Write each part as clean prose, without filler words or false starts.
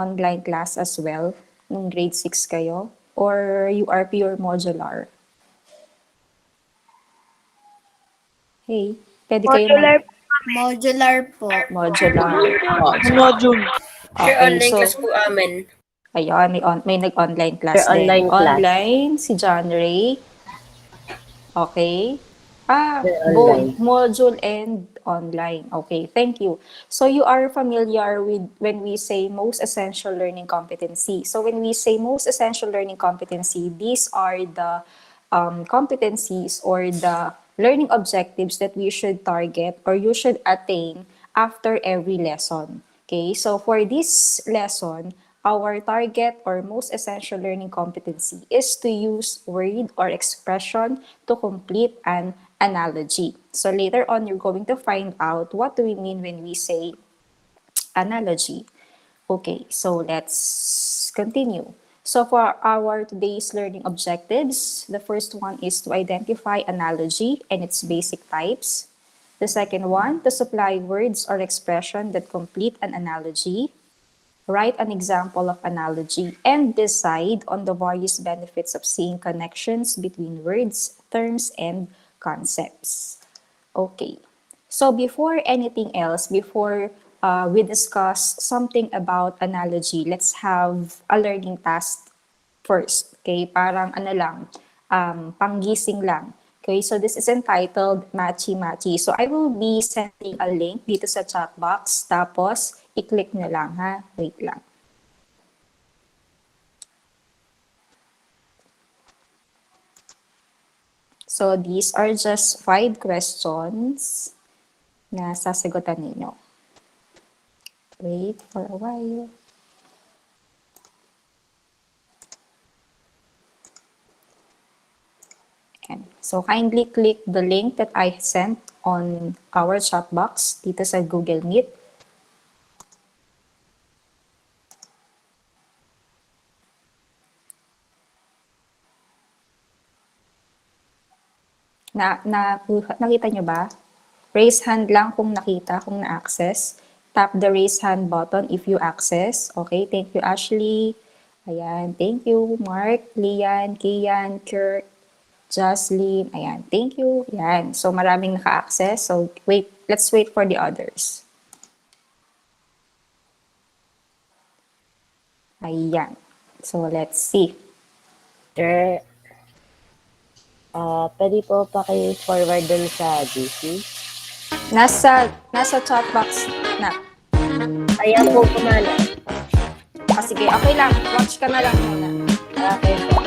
online class as well nung grade 6 kayo? Or you are pure modular? Hey, pwede kayo Modular. Modular po. modular. Module. Sir, Okay, online so, class po amin. ayun, may nag-online class Sir, din. online class. Online, si John Ray. Okay. Sir, Both online. module and online. Okay, thank you. So you are familiar with when we say most essential learning competency. So when we say most essential learning competency, these are the competencies or the learning objectives that we should target or you should attain after every lesson. Okay, so for this lesson, our target or most essential learning competency is to use word or expression to complete an analogy. So later on, you're going to find out what do we mean when we say analogy. Okay, so let's continue. So for our today's learning objectives, the first one is to identify analogy and its basic types. The second one, to supply words or expression that complete an analogy. Write an example of analogy and decide on the various benefits of seeing connections between words, terms, and concepts. Okay. So before anything else, before we discuss something about analogy, let's have a learning task first. Okay? Parang ano lang, panggising lang. Okay, so this is entitled Matchy Matchy. So I will be sending a link dito sa chat box. Tapos, i-click nyo lang ha. Wait lang. So these are just 5 questions na sasagutan ninyo. Wait for a while. So kindly click the link that I sent on our chat box dito sa Google Meet. Nakita nyo ba? Raise hand lang kung nakita, kung na-access. Tap the raise hand button if you access. Okay, thank you Ashley. Ayan, thank you Mark, Lian, Kian, Kirk, Jocelyn. Ayan, thank you. Ayan, so maraming naka-access. So let's wait for the others. Ayan. So let's see. Sir, pwede po paki-forward dun sa GC? Nasa chat box na. Ayaw po kumala. Sige, okay lang. Watch ka na lang muna. Okay po.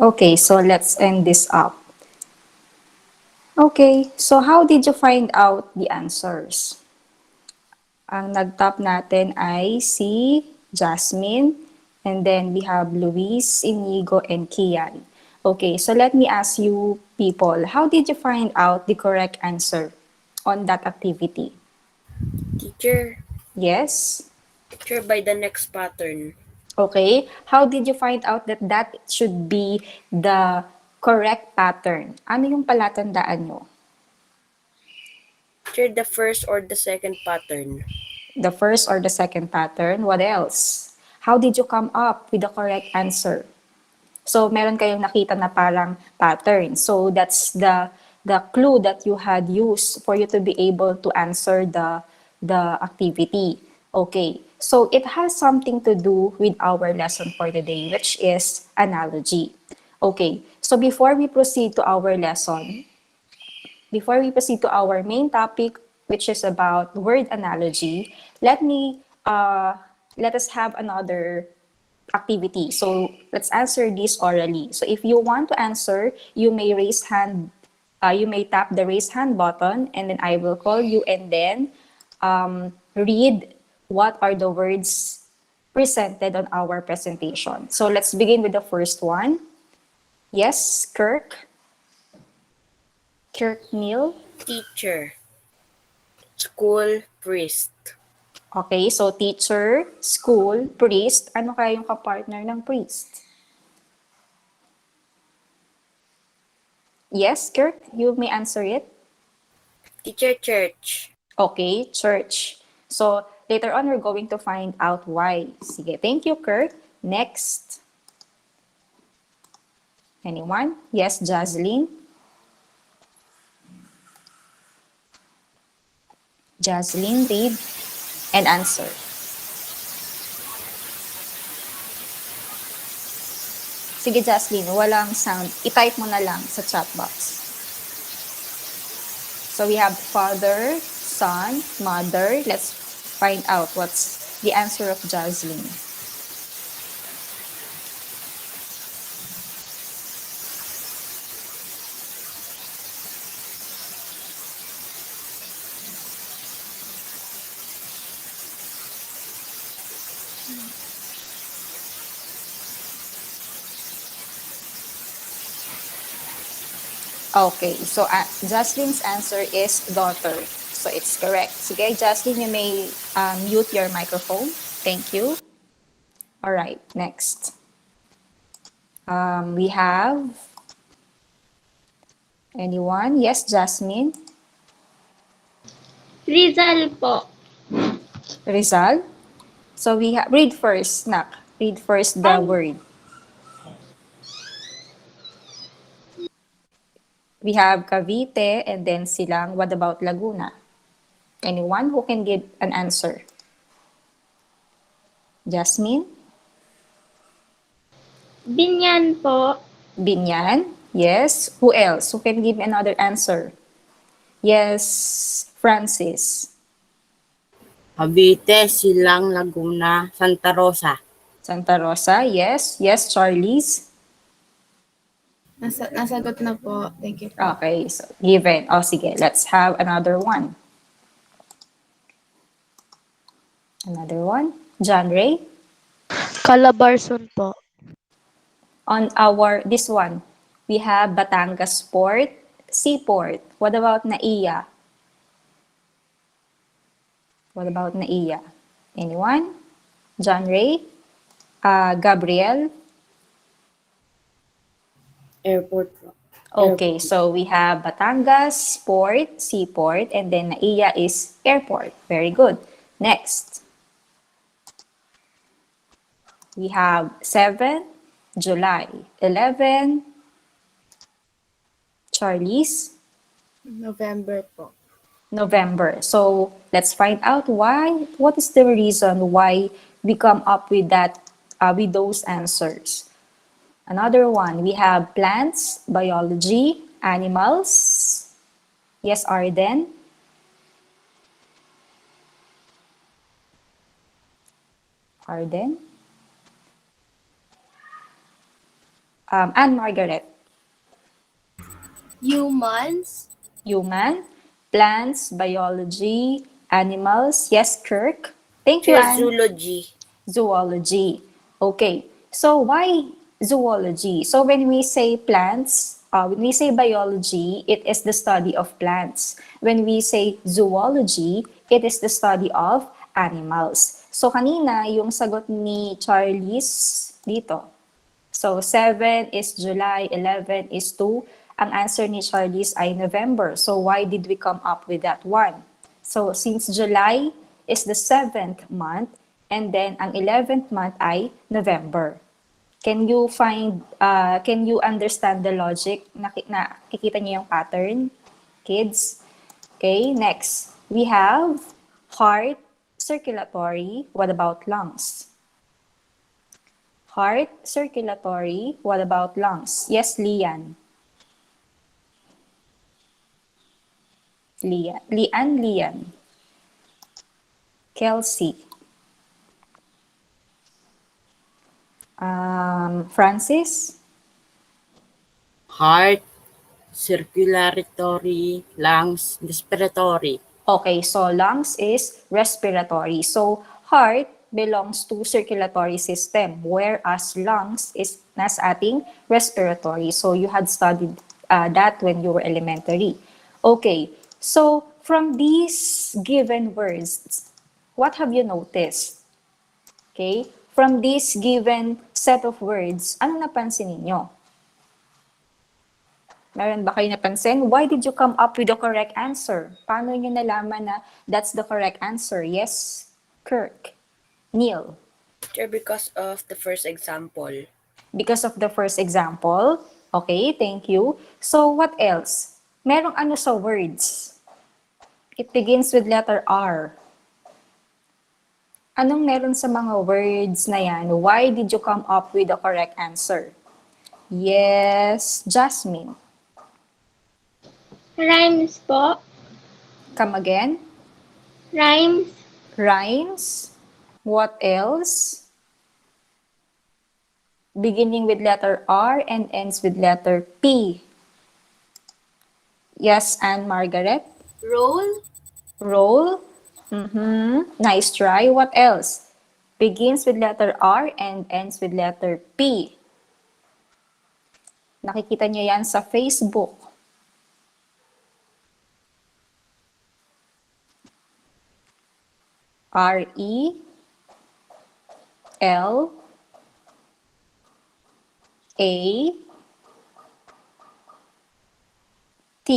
Okay, so let's end this up. Okay, so how did you find out the answers? Ang nag-top natin ay si Jasmine, and then we have Luis, Inigo, and Kian. Okay, so let me ask you people, how did you find out the correct answer on that activity? Teacher, Yes? teacher, by the next pattern. Okay, how did you find out that that should be the correct pattern? Ano yung palatandaan nyo? Teacher, the first or the second pattern. The first or the second pattern? What else? How did you come up with the correct answer? So, meron kayong nakita na parang pattern. So, that's the clue that you had used for you to be able to answer the activity. Okay. So, it has something to do with our lesson for today, which is analogy. Okay. So, before we proceed to our main topic, which is about word analogy, let us have another activity. So let's answer this orally. So if you want to answer, you may you may tap the raise hand button, and then I will call you, and then read what are the words presented on our presentation. So let's begin with the first one. Yes, Kirk Mill. Teacher, school, priest. Okay, so teacher, school, priest. Ano kaya yung kapartner ng priest? Yes, Kirk, you may answer it. Teacher, church. Okay, church. So, later on, we're going to find out why. Sige, thank you, Kirk. Next. Anyone? Yes, Jaslyn. Jaslyn, read and answer. Sige, Jaslyn, walang sound. I-type mo na lang sa chat box. So we have father, son, mother. Let's find out what's the answer of Jaslyn. Okay, so Jaslyn's answer is daughter. So it's correct. Sige, Jaslyn, you may mute your microphone. Thank you. All right, next. We have anyone? Yes, Jasmine. Rizal po. Rizal. So we have read first, Nak. Read first the word. We have Cavite and then Silang. What about Laguna? Anyone who can give an answer? Jasmine? Binyan po. Binyan? Yes. Who else? Who can give another answer? Yes, Francis. Cavite, Silang, Laguna, Santa Rosa. Santa Rosa? Yes. Yes, Charlize. Nasagot na po. Thank you po. Okay, so given. O sige, let's have another one. Another one. John Ray? Calabarzon po. On this one, we have Batangas Port, Seaport. What about Naiya? What about Naiya? Anyone? John Ray? Gabriel? Airport po. Okay, so we have Batangas, Port, Seaport, and then Naiya is airport. Very good. Next. We have 7, July. 11, Charlize, November po. November. So let's find out why. What is the reason why we come up with with those answers? Another one, we have plants, biology, animals. Yes, Arden. Arden. And Margaret. Humans. Human, plants, biology, animals. Yes, Kirk. Thank you, Teacher, Anne. zoology. Zoology. Okay. So why zoology. So when we say plants, when we say biology, it is the study of plants. When we say zoology, it is the study of animals. So kanina, yung sagot ni Charlize dito. So 7 is July, 11 is 2. Ang answer ni Charlize ay November. So why did we come up with that one? So since July is the 7th month, and then ang 11th month ay November. Can you understand the logic? Nakikita niyo yung pattern, kids? Okay, next. We have heart, circulatory. What about lungs? Heart, circulatory. What about lungs? Yes, Lian. Lian. Kelsey. Francis? Heart, circulatory, lungs, respiratory. Okay, so lungs is respiratory. So heart belongs to circulatory system, whereas lungs is nasa ating respiratory. So you had studied that when you were elementary. Okay, so from these given words, what have you noticed? Okay, from this given set of words, ano napansin ninyo? Meron ba kayo napansin? Why did you come up with the correct answer? Paano nyo nalaman na that's the correct answer? Yes, Kirk. Neil. Teacher, because of the first example. Because of the first example. Okay, thank you. So, what else? Merong ano sa words? It begins with letter R. Anong meron sa mga words na yan? Why did you come up with the correct answer? Yes, Jasmine. Rhymes po. Come again? Rhymes. Rhymes. What else? Beginning with letter R and ends with letter P. Yes, and Margaret? Roll. Roll. Nice try. What else? Begins with letter R and ends with letter P. Nakikita niyo yan sa Facebook. R-E-L A T.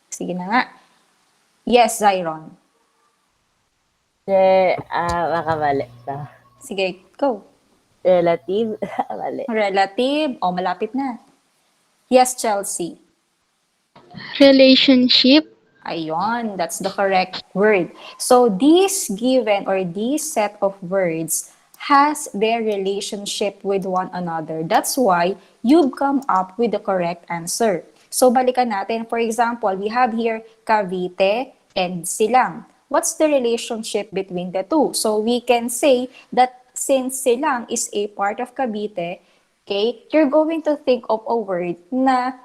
Sige na nga. Yes, Zyron. Baka mali to. Sige, go. Relative. Mali. Relative. O, malapit na. Yes, Chelsea. Relationship. Ayun, that's the correct word. So this given or this set of words has their relationship with one another. That's why you've come up with the correct answer. So balikan natin. For example, we have here Cavite and Silang. What's the relationship between the two? So we can say that since Silang is a part of Cavite, okay, you're going to think of a word na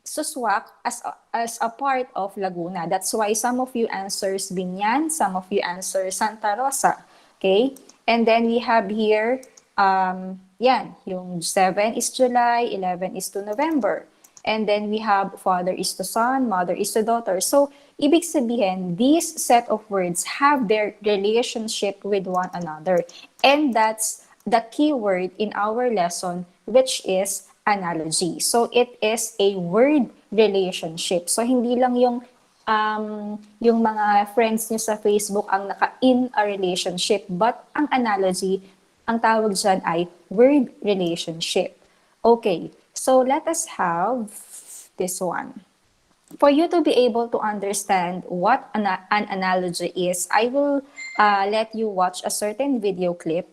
suswak as a part of Laguna. That's why some of you answers Binyan, some of you answer Santa Rosa. Okay? And then we have here, yan, yung 7 is July, 11 is to November. And then we have father is to son, mother is to daughter. So, ibig sabihin, these set of words have their relationship with one another. And that's the key word in our lesson, which is analogy. So it is a word relationship. So hindi lang yung mga friends niyo sa Facebook ang naka-in a relationship, but ang analogy, ang tawag dyan ay word relationship. Okay, so let us have this one. For you to be able to understand what an analogy is, I will let you watch a certain video clip.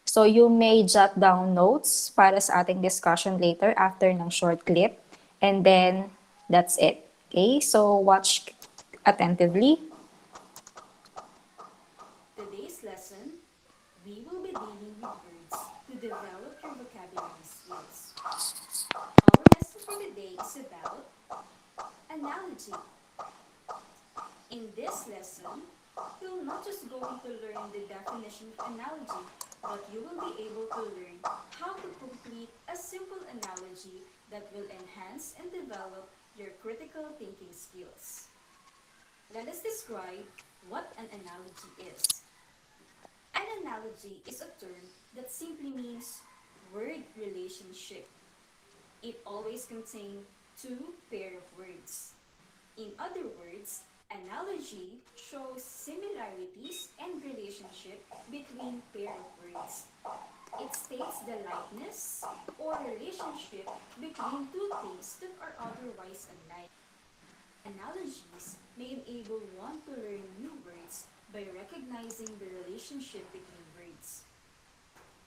So you may jot down notes para sa ating discussion later after ng short clip. And then, that's it. Okay, so watch attentively. Today's lesson, we will be dealing with words to develop your vocabulary skills. Our lesson for today is about analogy. In this lesson, you're not just going to learn the definition of analogy, but you will be able to learn how to complete a simple analogy that will enhance and develop your critical thinking skills. Let us describe what an analogy is. An analogy is a term that simply means word relationship. It always contains two pair of words. In other words, analogy shows similarities and relationship between pair of words. It states the likeness or relationship between two things that are otherwise unlike. Analogies may enable one to learn new words by recognizing the relationship between words.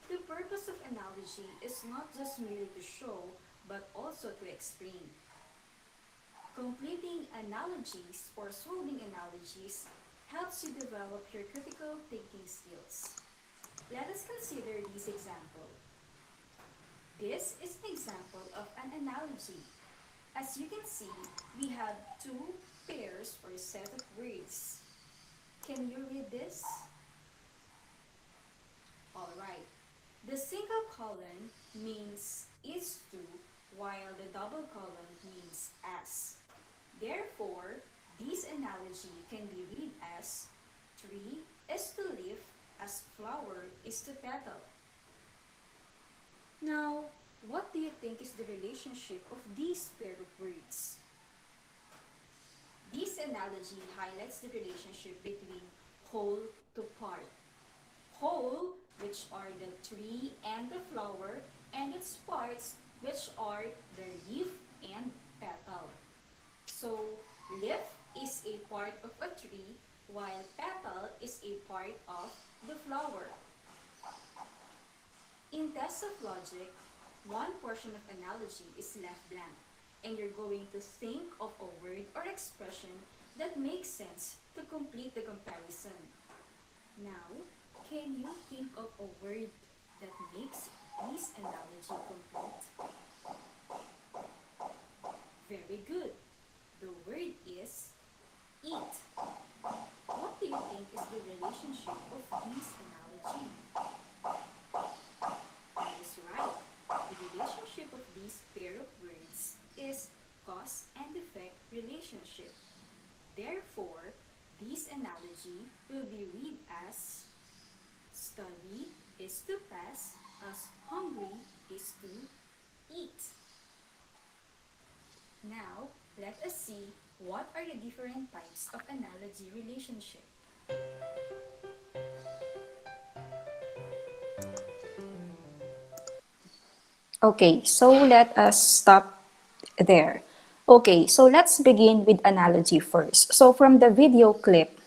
The purpose of analogy is not just merely to show, but also to explain. Completing analogies or solving analogies helps you develop your critical thinking skills. Let us consider this example. This is an example of an analogy. As you can see, we have two pairs or set of words. Can you read this? Alright. The single colon means is to, while the double colon means as. Therefore, this analogy can be read as tree is to leaf as flower is to petal. Now, what do you think is the relationship of these pair of words? This analogy highlights the relationship between whole to part. Whole, which are the tree and the flower, and its parts, which are the leaf and petal. So, leaf is a part of a tree, while petal is a part of the flower. In tests of logic, one portion of analogy is left blank, and you're going to think of a word or expression that makes sense to complete the comparison. Now, can you think of a word that makes this analogy complete? Very good. The word is eat. What do you think is the relationship of this analogy? That is right. The relationship of this pair of words is cause and effect relationship. Therefore, this analogy will be read as study is to pass as hungry is to eat. Now, let us see what are the different types of analogy relationship. Okay, so let us stop there. Okay, so let's begin with analogy first. So from the video clip,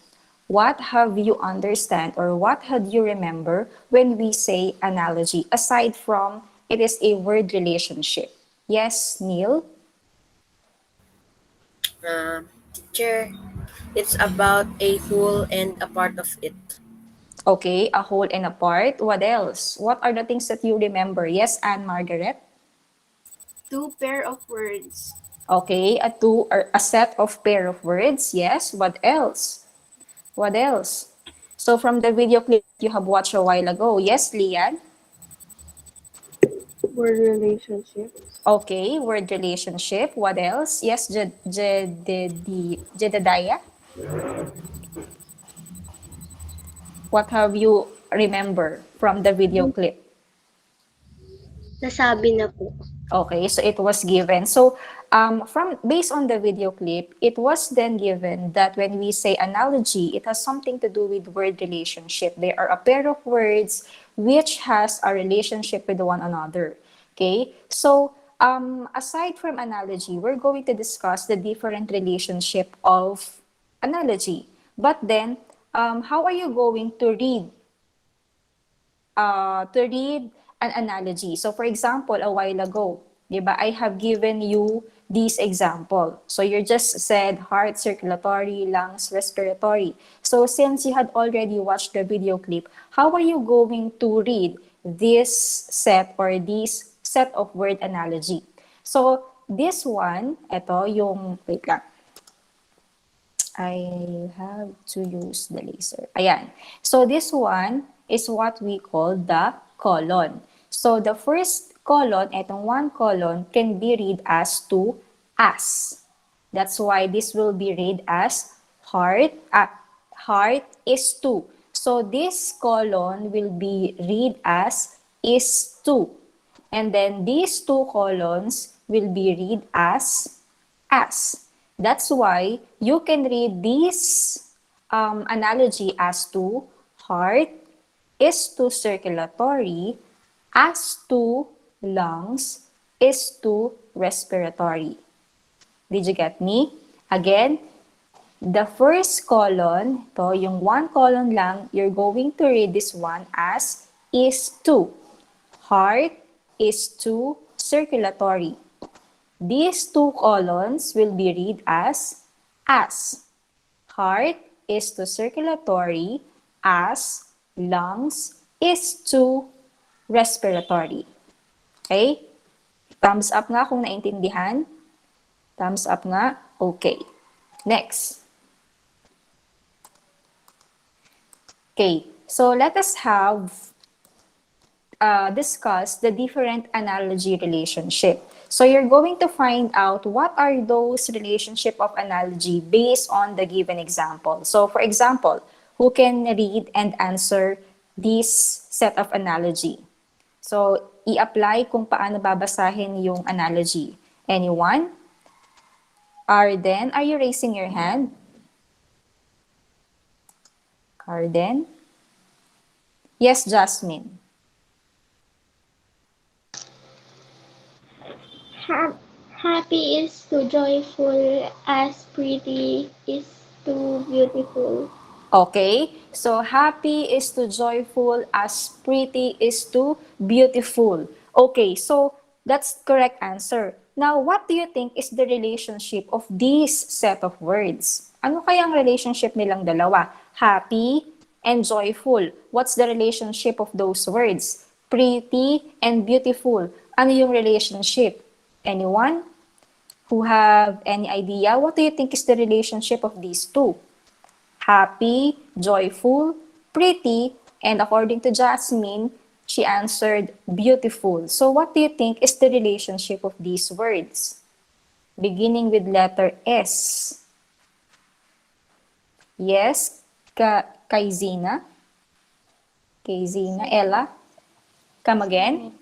what have you understand or what had you remember when we say analogy aside from it is a word relationship? Yes, Neil? Teacher, it's about a whole and a part of it. Okay, a whole and a part. What else? What are the things that you remember? Yes, Anne Margaret? Two pair of words. Okay, a two or a set of pair of words. Yes, what else? What else? So from the video clip you have watched a while ago. Yes, Lian? Word relationships. Okay, word relationship. What else? Yes, Jedediah? What have you remember from the video clip? Nasabi na po. Okay, so it was given. So, from based on the video clip, it was then given that when we say analogy, it has something to do with word relationship. They are a pair of words which has a relationship with one another. Okay, so aside from analogy, we're going to discuss the different relationship of analogy. But then, how are you going to read an analogy? So for example, a while ago, di ba, I have given you this example. So you just said heart, circulatory, lungs, respiratory. So since you had already watched the video clip, how are you going to read this set or this set of word analogy? So this one, ito yung, wait lang. I have to use the laser. Ayan. So this one, is what we call the colon. So the first colon, etong one colon, can be read as to as. That's why this will be read as heart. Heart is to. So this colon will be read as is to. And then these two colons will be read as. That's why you can read this analogy as to heart is to circulatory, as to lungs, is to respiratory. Did you get me? Again, the first colon, to yung one colon lang, you're going to read this one as is to. Heart is to circulatory. These two colons will be read as. Heart is to circulatory, as lungs is to respiratory. Okay? Thumbs up nga kung naintindihan. Thumbs up nga. Okay. Next. Okay. So let us have discuss the different analogy relationship. So you're going to find out what are those relationship of analogy based on the given example. So for example, who can read and answer this set of analogy? So i-apply kung paano babasahin yung analogy. Anyone? Arden, are you raising your hand? Arden? Yes, Jasmine. Happy is to joyful, as pretty is to beautiful. Okay, so happy is to joyful, as pretty is to beautiful. Okay, so that's correct answer. Now, what do you think is the relationship of these set of words? Ano kaya ang relationship nilang dalawa? Happy and joyful. What's the relationship of those words? Pretty and beautiful. Ano yung relationship? Anyone who have any idea? What do you think is the relationship of these two? Happy, joyful, pretty, and according to Jasmine, she answered beautiful. So what do you think is the relationship of these words? Beginning with letter S. Yes, Kaizina? Kaizina, Ella? Come again?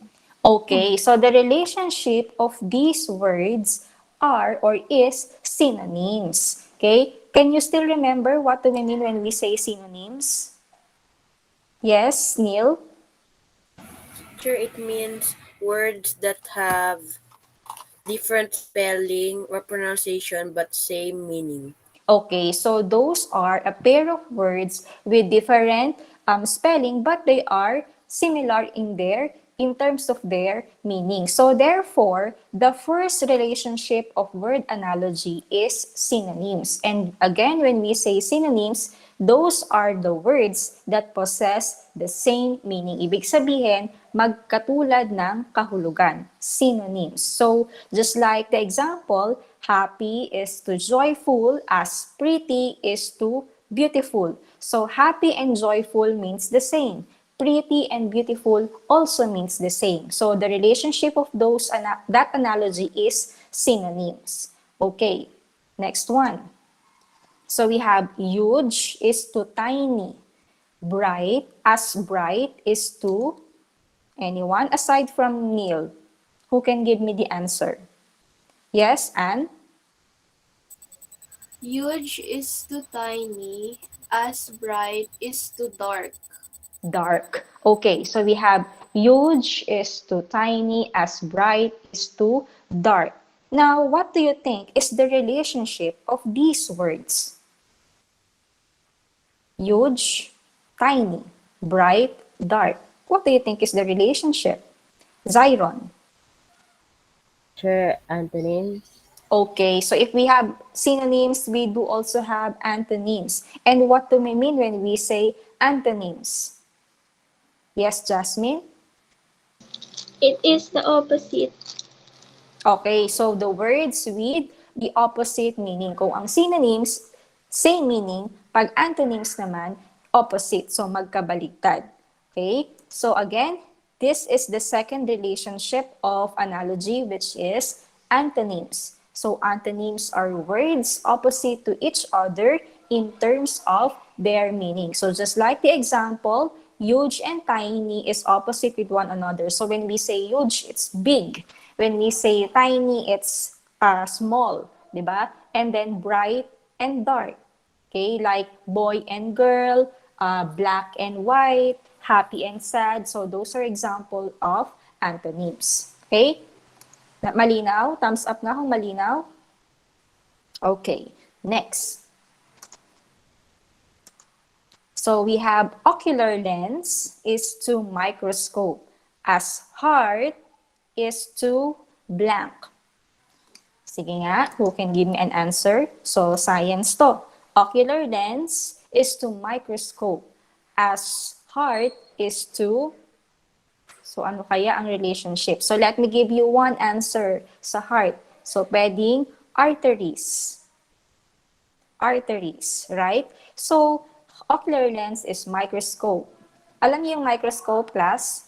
Okay, so the relationship of these words are or is synonyms. Okay, can you still remember what do we mean when we say synonyms? Yes, Neil? Sure, it means words that have different spelling or pronunciation but same meaning. Okay, so those are a pair of words with different spelling, but they are similar in terms of their meaning. So therefore, the first relationship of word analogy is synonyms. And again, when we say synonyms, those are the words that possess the same meaning. Ibig sabihin, magkatulad ng kahulugan. Synonyms. So just like the example, happy is to joyful, as pretty is to beautiful. So happy and joyful means the same. Pretty and beautiful also means the same. So the relationship of those that analogy is synonyms. Okay, next one. So we have huge is to tiny. Bright, as bright is to anyone aside from Neil. Who can give me the answer? Yes, Anne? Huge is to tiny, as bright is to dark. Dark. Okay, so we have huge is to tiny, as bright is to dark. Now, what do you think is the relationship of these words? Huge, tiny, bright, dark. What do you think is the relationship? Zyron. Sure, antonyms. Okay, so if we have synonyms, we do also have antonyms. And what do we mean when we say antonyms? Yes, Jasmine? It is the opposite. Okay, so the words with the opposite meaning. Kung ang synonyms, same meaning. Pag antonyms naman, opposite. So magkabaligtad. Okay, so again, this is the second relationship of analogy, which is antonyms. So antonyms are words opposite to each other in terms of their meaning. So just like the example, huge and tiny is opposite with one another. So when we say huge, it's big. When we say tiny, it's small, di ba? And then bright and dark. Okay, like boy and girl, black and white, happy and sad. So those are example of antonyms. Okay? Malinaw? Thumbs up nga kung malinaw. Okay, next. So we have ocular lens is to microscope, as heart is to blank. Sige nga, who can give me an answer? So science to. Ocular lens is to microscope, as heart is to, so ano kaya ang relationship? So let me give you one answer sa heart. So pwedeng arteries. Arteries, right? So ocular lens is microscope. Alam niyo yung microscope, class?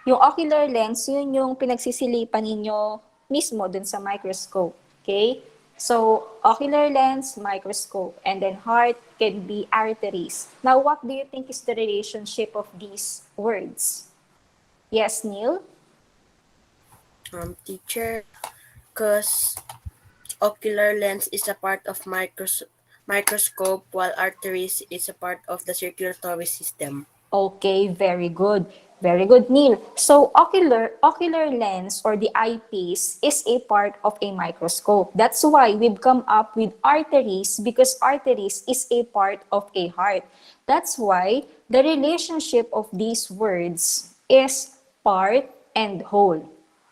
Yung ocular lens, yun yung pinagsisilipan ninyo mismo dun sa microscope. Okay? So, ocular lens, microscope, and then heart can be arteries. Now, what do you think is the relationship of these words? Yes, Neil? Teacher, because ocular lens is a part of microscope while arteries is a part of the circulatory system. Okay, very good. Very good, Neil. So, ocular lens or the eyepiece is a part of a microscope. That's why we've come up with arteries because arteries is a part of a heart. That's why the relationship of these words is part and whole.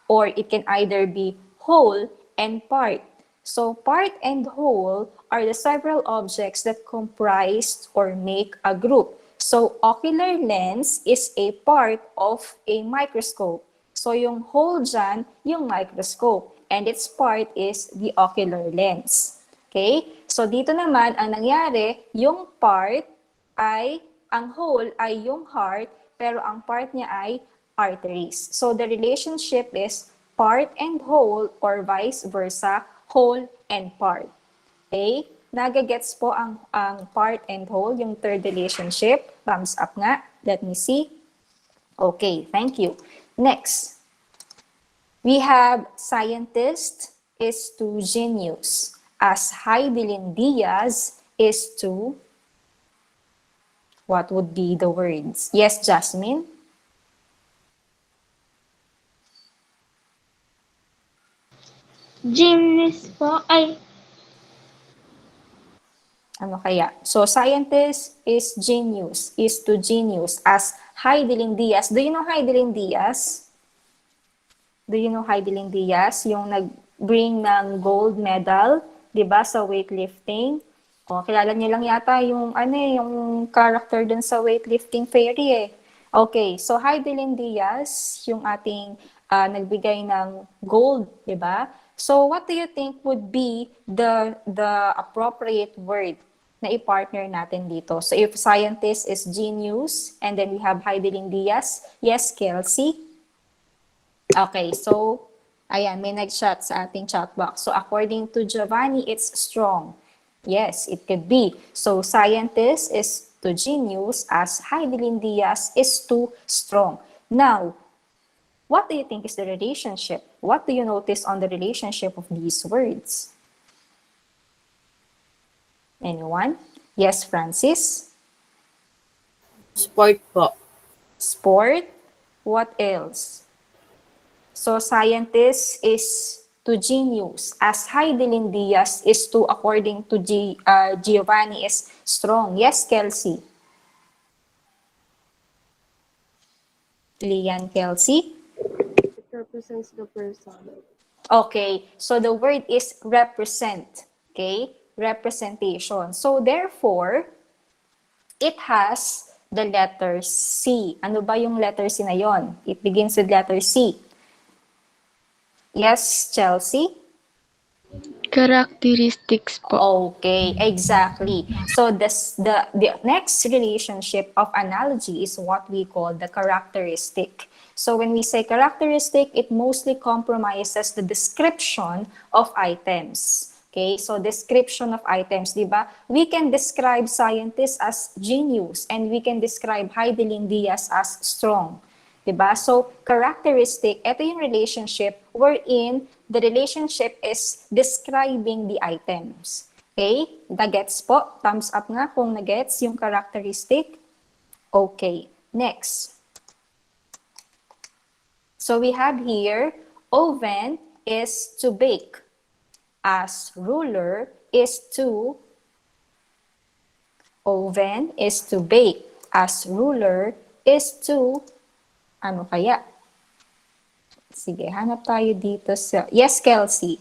Or it can either be whole and part. So part and whole are the several objects that comprise or make a group. So ocular lens is a part of a microscope. So yung whole dyan, yung microscope. And its part is the ocular lens. Okay? So dito naman, ang nangyari, yung part ay, ang whole ay yung heart, pero ang part niya ay arteries. So the relationship is part and whole or vice versa, whole and part. Okay? Nagagets po ang part and whole, yung third relationship. Thumbs up nga. Let me see. Okay, thank you. Next. We have scientist is to genius, as Heidelin Diaz is to, what would be the words? Yes, Jasmine? Gymnast po. Ay, Ano kaya? So, scientist is genius, is to genius, as Heidelin Diaz. Do you know Heidelin Diaz? Do you know Heidelin Diaz? Yung nag-bring ng gold medal, di ba, sa weightlifting. O, kilala niyo lang yata yung, yung character dun sa weightlifting fairy eh. Okay, so Heidelin Diaz, yung ating nagbigay ng gold, di ba? So, what do you think would be the appropriate word na i-partner natin dito? So, if scientist is genius, and then we have Heidelin Diaz, yes, Kelsey? Okay, so, ayan, may nag-chat sa ating chat box. So, according to Giovanni, it's strong. Yes, it could be. So, scientist is to genius as Heidelin Diaz is to strong. Now, what do you think is the relationship? What do you notice on the relationship of these words? Anyone? Yes, Francis? Sport po. Sport? What else? So, scientist is to genius, as Heidelin Diaz is to, according to Giovanni, is strong. Yes, Kelsey? Lian, Kelsey? It represents the person. Okay, so the word is represent. Okay, representation. So, therefore, it has the letter C. Ano ba yung letter C na yon? It begins with letter C. Yes, Chelsea? Characteristics po. Okay, exactly. So the next relationship of analogy is what we call the characteristic. So when we say characteristic, it mostly compromises the description of items. Okay, so description of items, di ba? We can describe scientists as genius and we can describe Heidelin Diaz as strong. Diba? So, characteristic, ito yung relationship wherein the relationship is describing the items. Okay? Nagets po? Thumbs up nga kung nagets yung characteristic. Okay. Next. So, we have here, oven is to bake. As ruler is to, oven is to bake. As ruler is to, ano kaya? Sige, hanap tayo dito sa... Yes, Kelsey.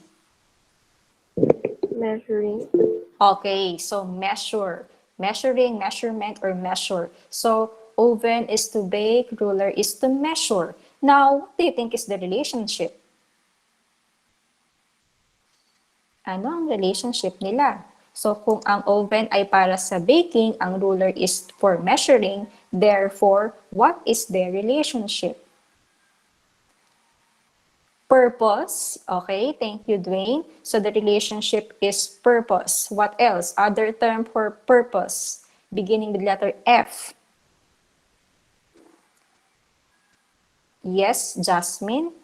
Measuring. Okay, so measure. Measuring, measurement, or measure. So, oven is to bake, ruler is to measure. Now, what do you think is the relationship? Ano ang relationship nila? So, kung ang oven ay para sa baking, ang ruler is for measuring, therefore, what is their relationship? Purpose. Okay, thank you, Dwayne. So the relationship is purpose. What else? Other term for purpose, beginning with letter F. Yes, Jasmine.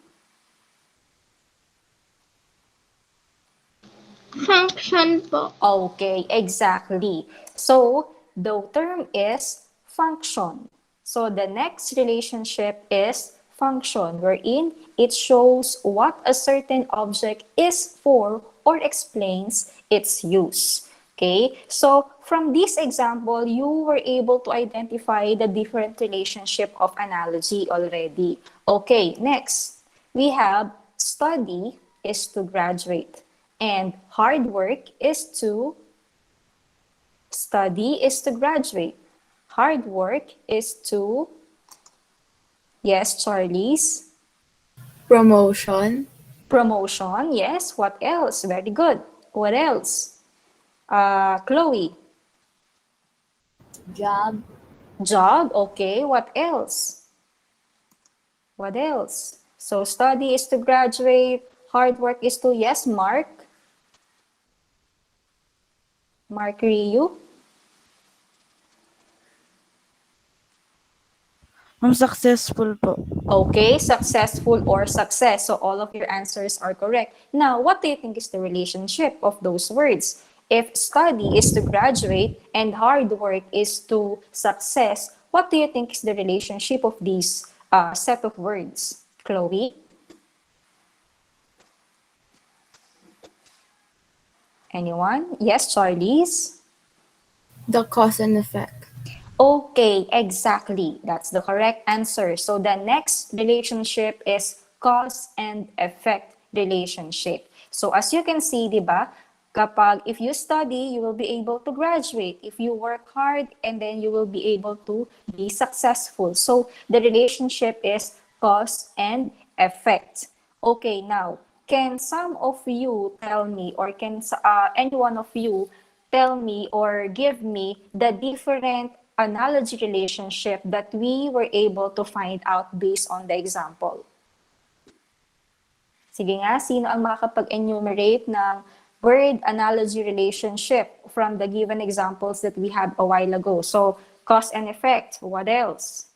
Function po. Okay, exactly. So the term is function. So the next relationship is function, wherein it shows what a certain object is for or explains its use. Okay, so from this example, you were able to identify the different relationship of analogy already. Okay, next, we have study is to graduate and hard work is to study is to graduate. Hard work is to, yes, Charlie's. Promotion. Promotion, yes. What else? Very good. What else? Chloe. Job. Job, okay. What else? What else? So study is to graduate. Hard work is to, yes, Mark. Mark Ryu. Successful po. Okay, successful or success. So all of your answers are correct. Now, what do you think is the relationship of those words? If study is to graduate and hard work is to success, what do you think is the relationship of these set of words? Chloe? Anyone? Yes, Charlie's? The cause and effect. Okay, exactly. That's the correct answer. So the next relationship is cause and effect relationship. So as you can see, di ba, kapag if you study, you will be able to graduate. If you work hard, and then you will be able to be successful. So the relationship is cause and effect. Okay, now, can some of you tell me, or can any one of you tell me or give me the different analogy relationship that we were able to find out based on the example? Sige nga, sino ang makakapag-enumerate ng word analogy relationship from the given examples that we had a while ago? So, cause and effect. What else?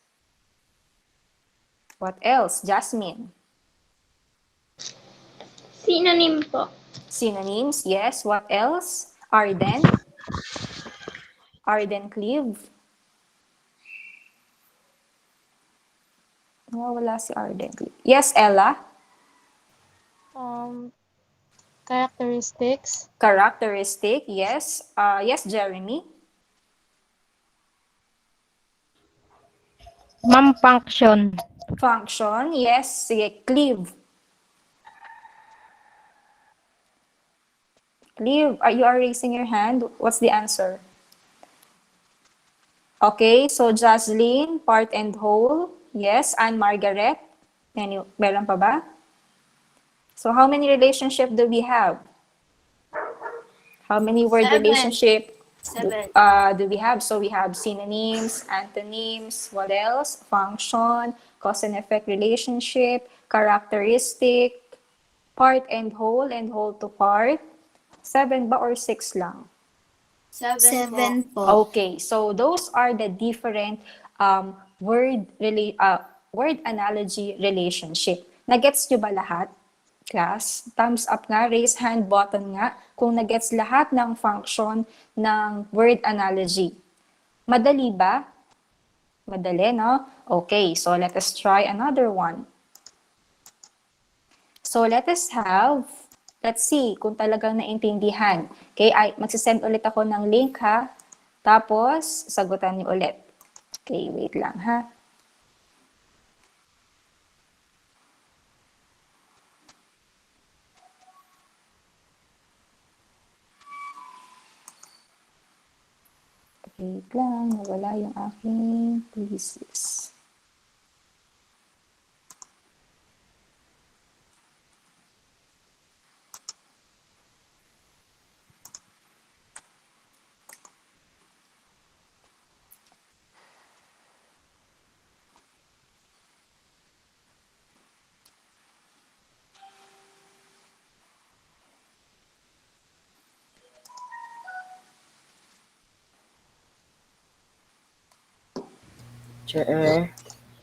What else? Jasmine? Synonym po. Synonyms, yes. What else? Arden? Arden Cleave? Wala si Arden Cleave. Yes, Ella? Characteristics. Characteristic, yes. Yes, Jeremy? Ma'am, function. Function, yes. Sige, Cleave. Cleave, you are raising your hand. What's the answer? Okay, so Jocelyn, part and whole. Yes, and Margaret. Meron pa ba? So how many relationship do we have? How many word 7. relationship 7. do we have? So we have synonyms, antonyms, what else? Function, cause and effect relationship, characteristic, part and whole to part. 7 ba or 6 lang? 7 po. Okay, so those are the different word analogy relationship. Nagets nyo ba lahat? Class, thumbs up nga, raise hand button nga kung nagets lahat ng function ng word analogy. Madali ba? Madali, no? Okay, so let us try another one. So let's see kung talagang naintindihan. Okay, magsisend ulit ako ng link ha. Tapos, sagutan niyo ulit. Okay, wait lang ha. Wait lang, nawala yung aking thesis. Chair,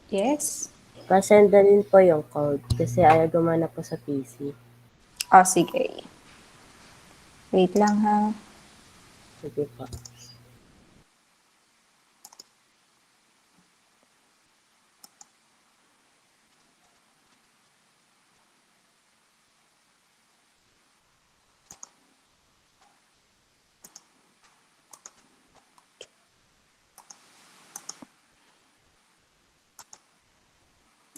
Yes? pasenda din po yung code kasi ayaw gumana po sa PC. Sige. Wait lang ha. Sige po.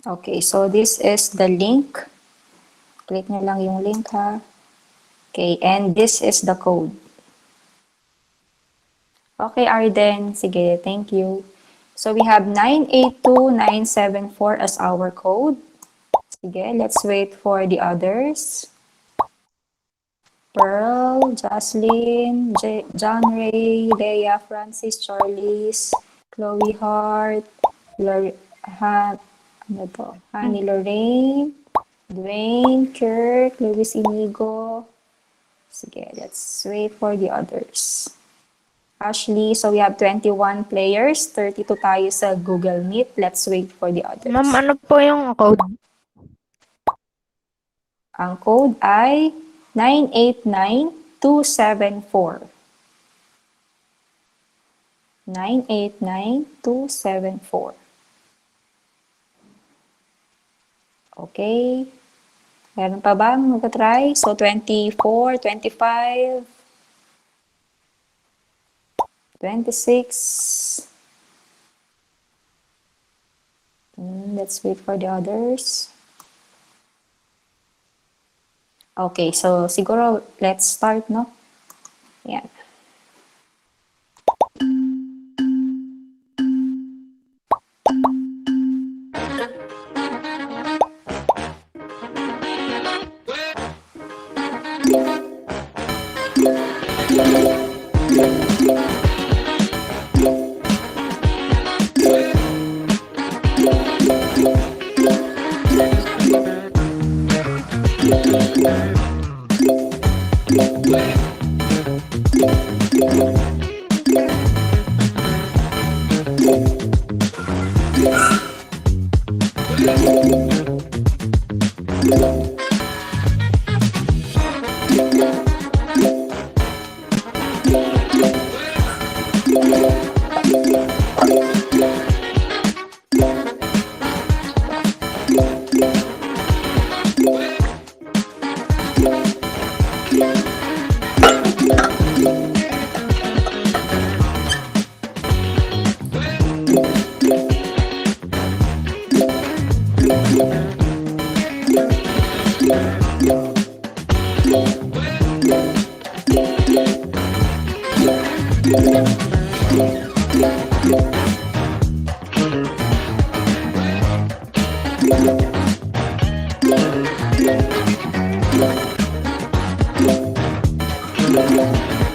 Okay, so this is the link. Click nyo lang yung link ha. Okay, and this is the code. Okay, Arden. Sige, thank you. So we have 982974 as our code. Sige, let's wait for the others. Pearl, Jocelyn, John Ray, Leah, Francis, Charlize, Chloe Hart, Honey Lorraine, Dwayne, Kirk, Luis Inigo. Sige, let's wait for the others. Ashley, so we have 21 players, 32 tayo sa Google Meet. Let's wait for the others. Ma'am, ano po yung code? Ang code ay 989274. 989274. Okay. Meron pa ba mag-try? So, 24, 25, 26. Let's wait for the others. Okay, so siguro let's start, no? Yan. Thank you.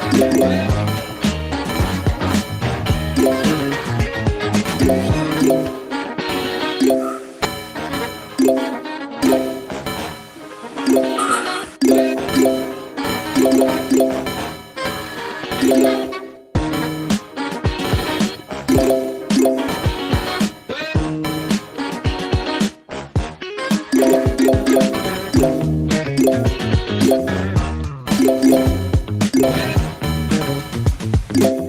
Oh.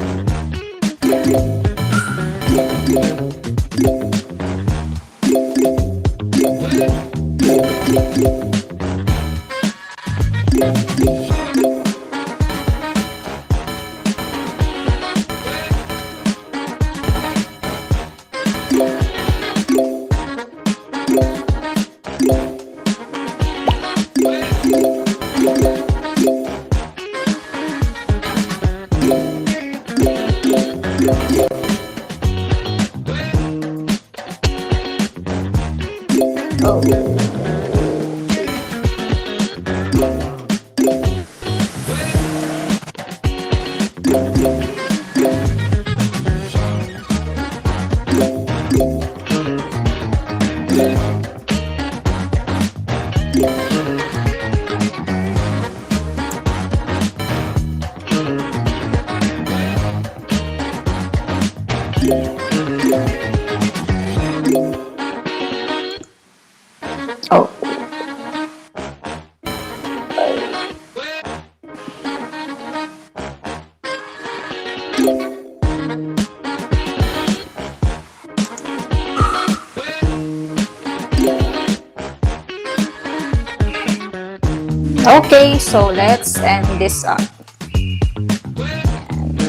Okay, so let's end this up.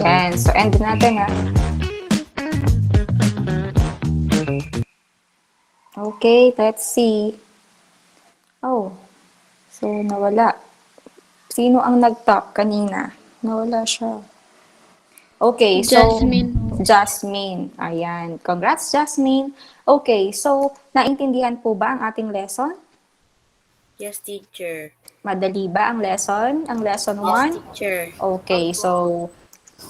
Yan, so end natin ha. Okay, let's see. Oh, so nawala. Sino ang nag-top kanina? Nawala siya. Okay, so Jasmine. Jasmine. Ayan. Congrats, Jasmine. Okay, so naintindihan po ba ang ating lesson? Yes, teacher. Madali ba ang lesson? Ang lesson 1? Teacher. Okay, so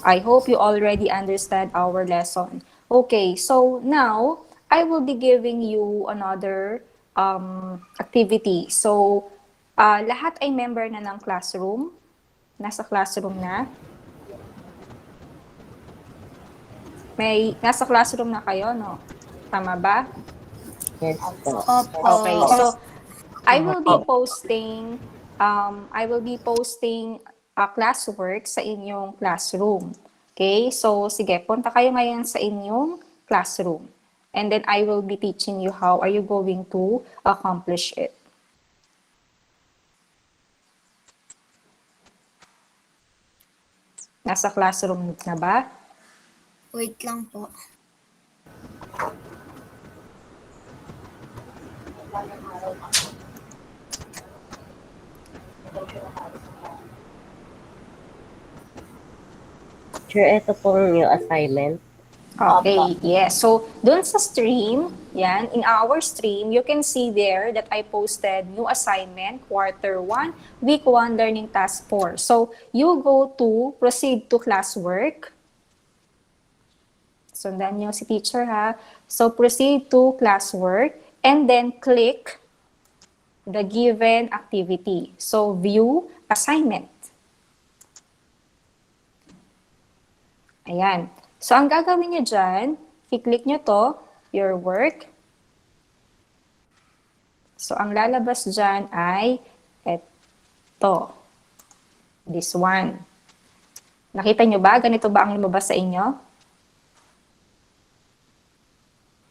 I hope you already understand our lesson. Okay, so now I will be giving you another activity. So, lahat ay member na ng classroom. Nasa classroom na. Nasa classroom na kayo, no? Tama ba? Yes po. Okay, so I will be posting classwork sa inyong classroom. Okay, so sige, punta kayo ngayon sa inyong classroom. And then I will be teaching you how are you going to accomplish it. Nasa classroom na ba? Wait lang po. Sure, ito pong new assignment. Okay, yes. So, dun sa stream, yan, in our stream, you can see there that I posted new assignment, quarter 1, week 1, learning task 4. So, you go to proceed to classwork. Sundan niyo si teacher ha. So, proceed to classwork and then click the given activity. So, view assignment. Ayan. So, ang gagawin niyo dyan, i-click niyo to, your work. So, ang lalabas dyan ay eto. This one. Nakita niyo ba? Ganito ba ang lumabas sa inyo?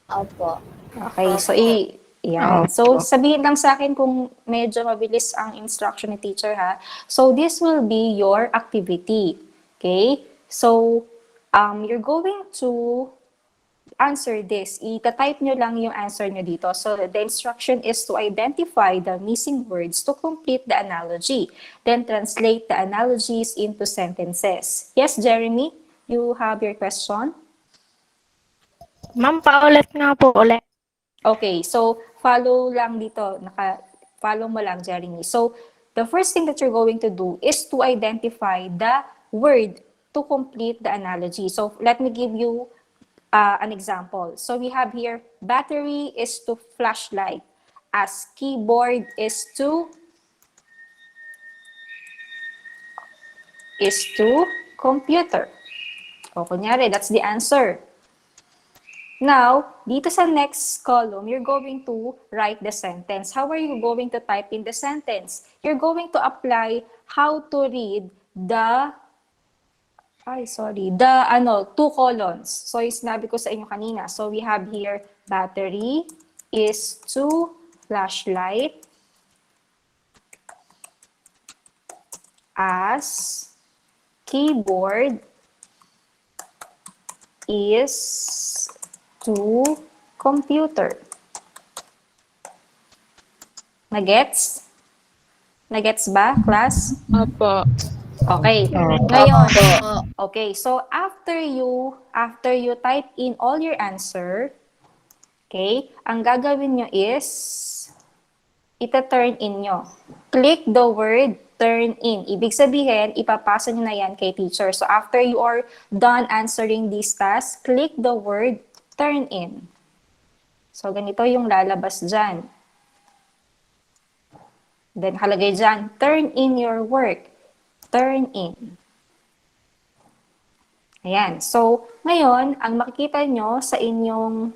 Opo. Okay, so yan. So, sabihin lang sa akin kung medyo mabilis ang instruction ni teacher ha. So, this will be your activity. Okay? So, you're going to answer this. Ita-type nyo lang yung answer nyo dito. So, the instruction is to identify the missing words to complete the analogy. Then, translate the analogies into sentences. Yes, Jeremy? You have your question? Ma'am, paulit nga po ulit. Okay, so follow lang dito. Follow mo lang, Jeremy. So, the first thing that you're going to do is to identify the word to complete the analogy. So, let me give you an example. So, we have here, battery is to flashlight, as keyboard is to computer. O, kunyari, that's the answer. Now, dito sa next column, you're going to write the sentence. How are you going to type in the sentence? You're going to apply how to read the Ay, sorry. The, two columns. So, yung sinabi ko sa inyo kanina. So, we have here, battery is 2, flashlight as keyboard is 2, computer. Nagets? Nagets ba, class? Opo. Okay. Ngayon, okay. So after you type in all your answer, okay, ang gagawin nyo is ita-turn in nyo. Click the word turn in. Ibig sabihin, ipapasa nyo na yan kay teacher. So after you are done answering these tasks, click the word turn in. So ganito yung lalabas dyan. Then halagay dyan, turn in your work. Turn in. Ayan. So, ngayon, ang makikita nyo sa inyong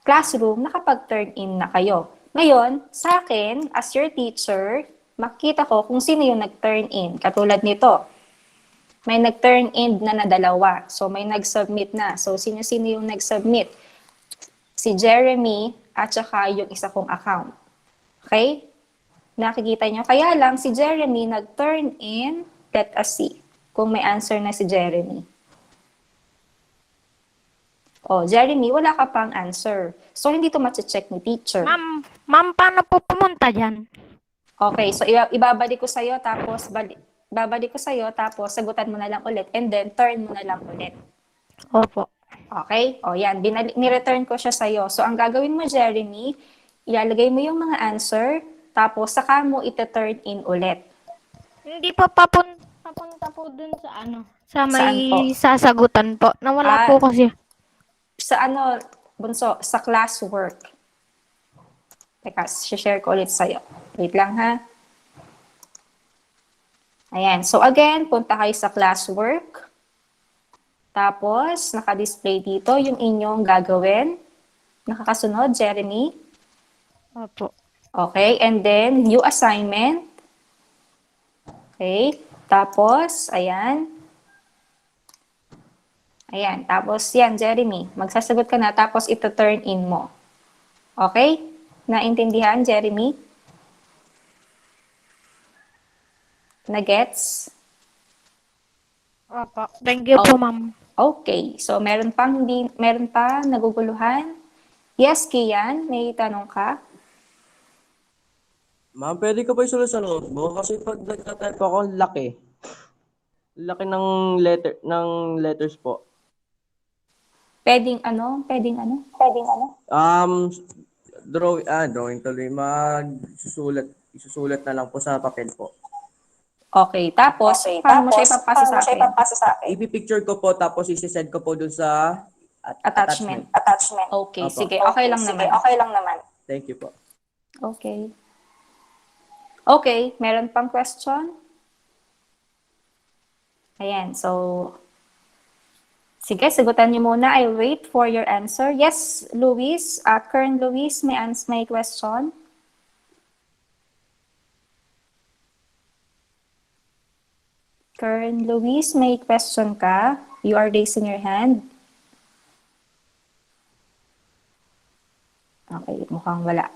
classroom, nakapag-turn in na kayo. Ngayon, sa akin, as your teacher, makikita ko kung sino yung nag-turn in. Katulad nito. May nag-turn in na dalawa. So, may nag-submit na. So, sino-sino yung nag-submit? Si Jeremy at saka yung isa kong account. Okay? Nakikita nyo. Kaya lang, si Jeremy nag-turn in. Let us see kung may answer na si Jeremy. Oh, Jeremy, wala ka pang answer. So, hindi to check ni teacher. Ma'am, paano po pumunta dyan? Okay, so ibabalik ko sa'yo, tapos babalik ko sa'yo, tapos sagutan mo na lang ulit, and then turn mo na lang ulit. Opo. Okay? O yan, ni-return ko siya sa'yo. So, ang gagawin mo, Jeremy, ilalagay mo yung mga answer, tapos saka mo ita-turn in ulit. Hindi pa papunta po dun sa sa Saan po? may sasagutan po. Nawala po kasi. Sa Bunso, sa classwork. Teka, share ko ulit sa'yo. Wait lang ha. Ayan. So again, punta kayo sa classwork. Tapos, naka-display dito yung inyong gagawin. Nakakasunod, Jeremy? Opo. Okay. And then, new assignment. Okay. Tapos, ayan. Ayan. Tapos, yan, Jeremy. Magsasagot ka na, tapos ito turn in mo. Okay? Naintindihan, Jeremy? Na-gets? Opo. Thank you po, ma'am. Okay. So, meron pa naguguluhan? Yes, Kian, may tanong ka? Ma'am, pwede ko pa isulat sa notebook kasi pag nagtatype ako, ang laki. Laki ng letters po. Pwedeng ano? Drawing tuloy. Isusulat na lang po sa papel po. Okay. Tapos, paano mo siya ipapasa sa akin? Ipipicture ko po tapos isi-send ko po dun sa Attachment. Okay, Opo. sige. Okay lang naman. Thank you po. Okay. Okay, meron pang question? Ayan, so, sige, sagutan niyo muna. I'll wait for your answer. Yes, Luis, Kern Luis, may question? Kern Luis, may question ka? You are raising your hand. Okay, mukhang wala.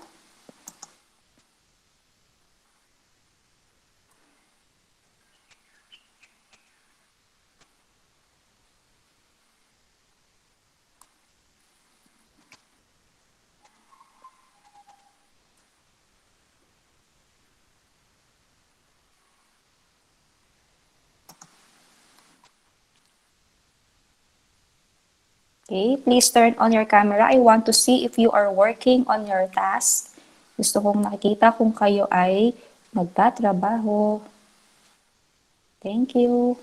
Okay, please turn on your camera. I want to see if you are working on your task. Gusto kong nakikita kung kayo ay nagtatrabaho. Thank you.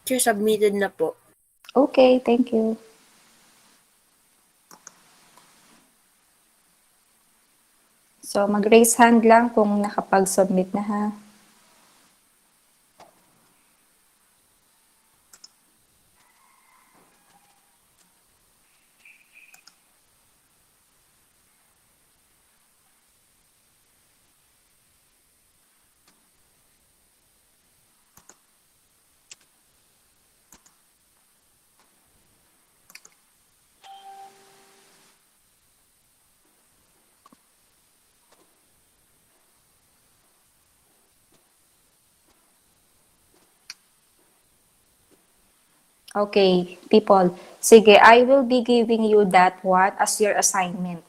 Teacher, submitted na po. Okay, thank you. So, mag-raise hand lang kung nakapag-submit na ha. Okay, people. Sige, I will be giving you that one as your assignment.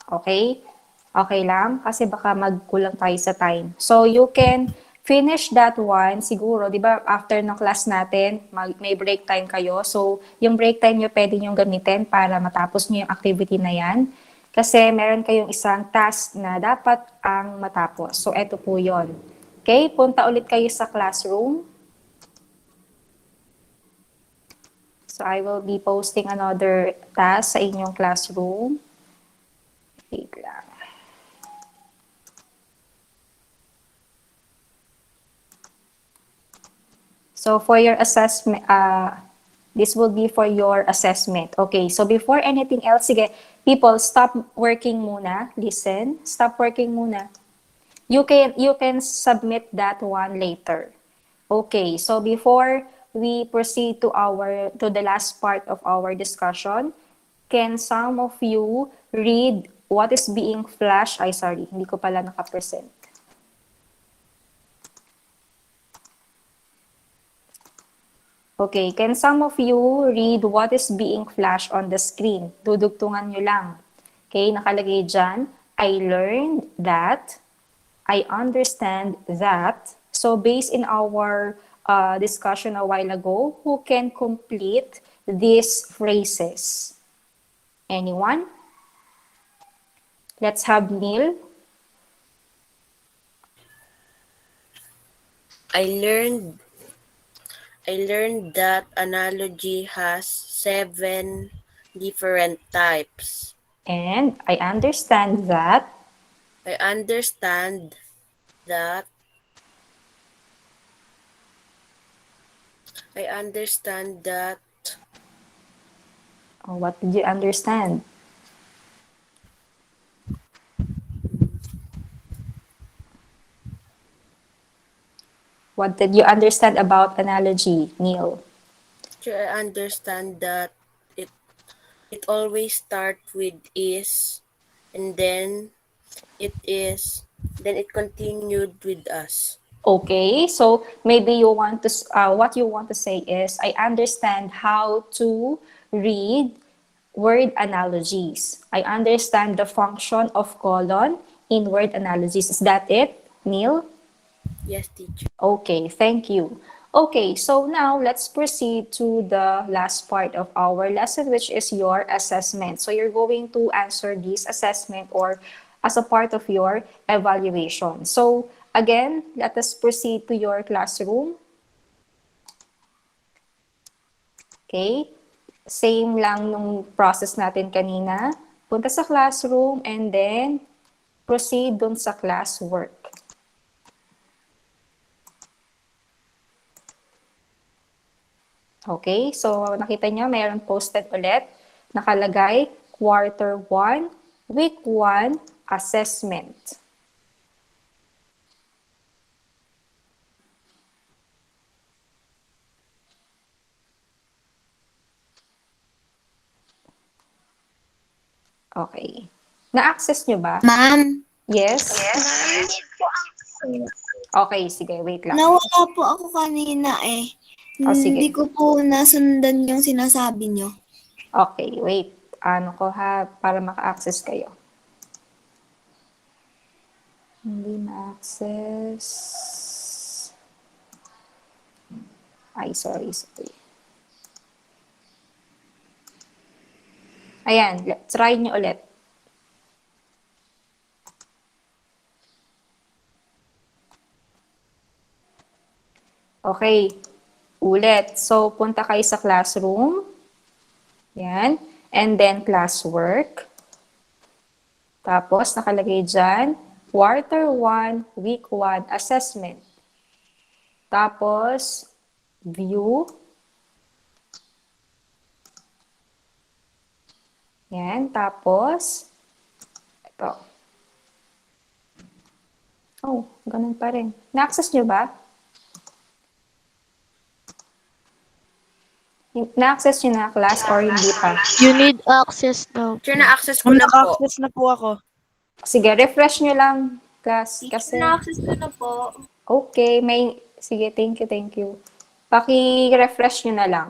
Okay? Okay lang? Kasi baka magkulang tayo sa time. So, you can finish that one siguro, di ba, after ng class natin, may break time kayo. So, yung break time nyo pwede nyo gamitin para matapos nyo yung activity na yan. Kasi meron kayong isang task na dapat ang matapos. So, eto po yon. Okay? Punta ulit kayo sa classroom. So, I will be posting another task sa inyong classroom. Wait lang. So, for your assessment, this will be for your assessment. Okay, so before anything else, sige, people, stop working muna. Listen, stop working muna. You can submit that one later. Okay, so before we proceed to the last part of our discussion, can some of you read what is being flashed? Ay, sorry, hindi ko pala naka-present. Okay, can some of you read what is being flashed on the screen? Dudugtungan nyo lang. Okay, nakalagay dyan, I learned that, I understand that. So based in our discussion a while ago, who can complete these phrases? Anyone? Let's have Neil. I learned that analogy has 7 different types. And I understand that. I understand that Oh, what did you understand? What did you understand about analogy, Neil? Teacher, I understand that it always starts with is, and then it continued with us. Okay, so maybe you want to, what you want to say is, I understand how to read word analogies. I understand the function of colon in word analogies. Is that it, Neil? Yes, teacher. Okay, thank you. Okay, so now let's proceed to the last part of our lesson, which is your assessment. So you're going to answer this assessment or as a part of your evaluation. So again, let us proceed to your classroom. Okay, same lang nung process natin kanina. Punta sa classroom and then proceed dun sa classwork. Okay, so nakita nyo, mayroon posted ulit. Nakalagay, quarter 1, week 1, assessment. Okay. Na-access nyo ba? Ma'am, Yes? Hindi po Okay, sige, wait lang. nawala po ako kanina eh. Oh, sige. Hindi ko po nasundan yung sinasabi nyo. Okay, wait. Ano ko ha, para maka-access kayo. Hindi ma-access. Ay, sorry. Ayan, try nyo ulit. Okay. ulit. So, punta kayo sa classroom. Yan. And then, classwork. Tapos, nakalagay dyan, quarter 1, week 1, assessment. Tapos, view. Yan. Tapos, ito. Oh, ganun pa rin. Na-access nyo ba? Na-access nyo na class or hindi pa? You need access daw. Teacher, na-access ko Ma'am, na po. naka-access na po ako. Sige, refresh nyo lang class. Kasi, Na-access ko na po. okay, may, sige, thank you, thank you. Paki-refresh nyo na lang.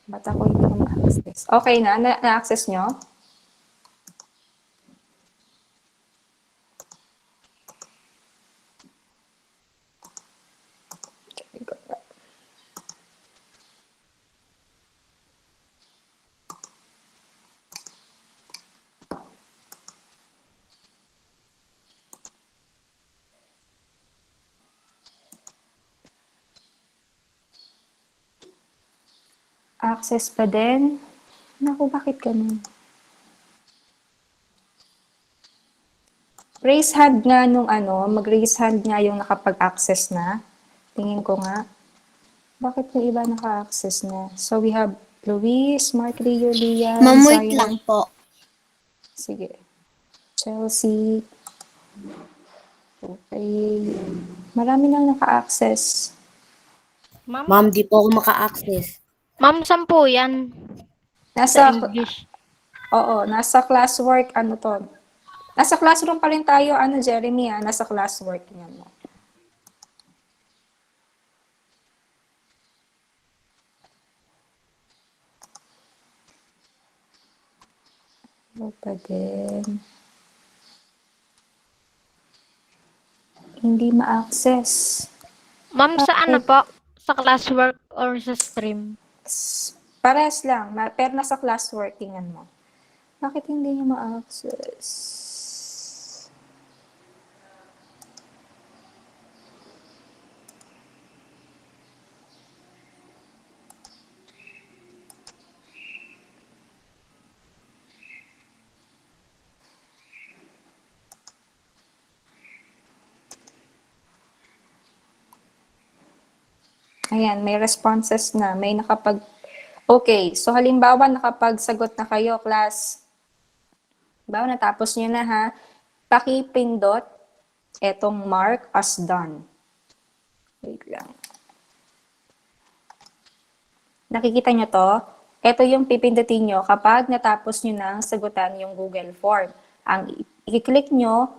Ba't ako hindi ko ma-access? Okay na? Na-access nyo? Access pa din? Naku, bakit ganun? Raise hand nga nung mag-raise hand nga yung nakapag-access na. Tingin ko nga. Bakit yung iba naka-access na? So, we have Luis, Mark, Rio, Lian, Ma'am, wait Zion. lang po. Sige. Chelsea. Okay. Marami nang naka-access. Ma'am, di po ako maka-access. Ma'am, 10 yan. Nasa, Sa English. oo, nasa classwork, Nasa classroom pa rin tayo, Jeremy, nasa classwork yan mo. Ano pa din? Hindi ma-access. Ma'am, sa ano po? Sa classwork or sa stream? Parehas lang, pero nasa classwork, tingnan mo. Bakit hindi niya ma-access? Ayan, may responses na. May Okay, so halimbawa nakapagsagot na kayo, class. Halimbawa, natapos nyo na ha. Pakipindot etong mark as done. Wait lang. Nakikita nyo to? Ito yung pipindutin nyo kapag natapos nyo nang sagutan yung Google Form. Ang i-click nyo